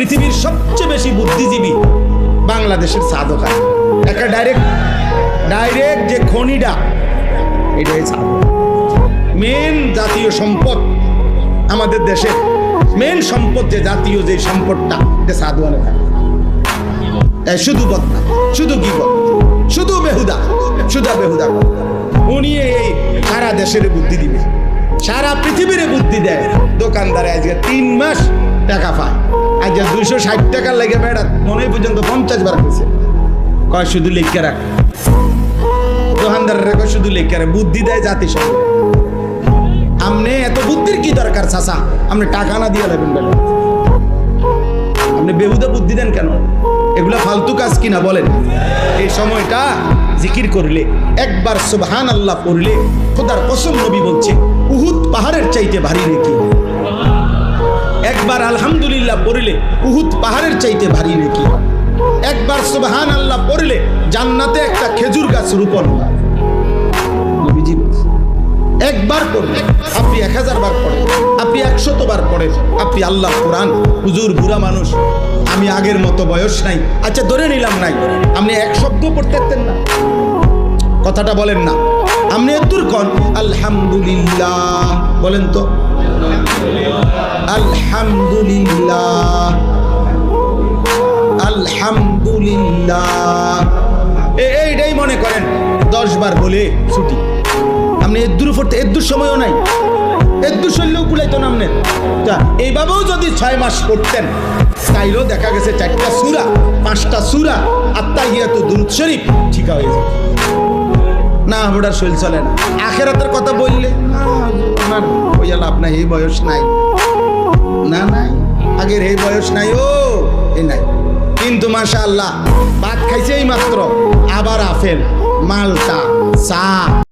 পৃথিবীর সবচেয়ে বেশি বুদ্ধিজীবী বাংলাদেশের চা দোকান। একটা ডাইরেক্ট যে খনিটা এটাই চা। মেন জাতীয় সম্পদ আমাদের দেশের মেন সম্পদ, যে জাতীয় যে সম্পদটা, এটা চা দোকানে থাকে। শুধু বদনা, শুধু গিবত, শুধু বেহুদা, বেহুদা। উনি এই সারা দেশের বুদ্ধি দিবে, সারা পৃথিবীর বুদ্ধি দেয়। দোকানদারে আজকে 3 মাস টাকা পায়, আজ 260 টাকার লাগে বেড়া মনে পর্যন্ত 50 বার হয়েছে। কয় শুধু লিখে রাখ, দোকানদারের কয় শুধু লিখে রাখ, বুদ্ধি দেয় জাতিসংঘ। আপনি এত বুদ্ধির কি দরকার চাচা? আপনি টাকা না দিয়ে লাগবেন বেলা, আপনি বেহুদা বুদ্ধি দেন কেন? এগুলা ফালতু কাজ কিনা বলেন? এই সময়টা জিকির করলে, একবার সুবহানাল্লাহ পড়লে, খোদার কসম নবী বলছে উহুদ পাহাড়ের চাইতে ভারী নেকি। একবার আলহামদুলিল্লাহ পড়লে উহুদ পাহাড়ের চাইতে ভারী নেকি। একবার সুবহানাল্লাহ পড়লে জান্নাতে একটা খেজুর গাছ রোপণ হয়। নবীজি একবার পড়লে আপনি 1000 বার পড়েন, আপনি 100 বার পড়েন, আপনি আল্লাহ কোরআন। হুজুর বুড়া মানুষ, আমি আগের মতো বয়স নাই, আচ্ছা ধরে নিলাম নাই, আপনি 1 শব্দ পড়তে পারতেন না? কথাটা বলেন না। আপনি দূর কন আলহামদুলিল্লাহ বলেন তো, আলহামদুলিল্লাহ, আলহামদুলিল্লাহ। এইটাই মনে করেন 10 বার বলে ছুটি। আপনি এদ্দুর পড়তে এদ্দুর সময়ও নাই, এদ্দুর শরীরেও কুলাইতো না আপনার। এইভাবেও যদি 6 মাস পড়তেন, তাইলেও দেখা গেছে 4টা সূরা, 5টা সূরা, আত্তাহিয়াতু দুরূদ শরীফ ঠিকা হয়ে যায় না। ওটার শরীর চলে না। আখিরাতের কথা বললে আমার ওই লাভ নাই, এই বয়স নাই, না নাই, আগের এই বয়স নাই, ও এই নাই। কিন্তু মাশাআল্লাহ ভাত খাইছে এই মাত্র, আবার আপেল, মালটা, চা।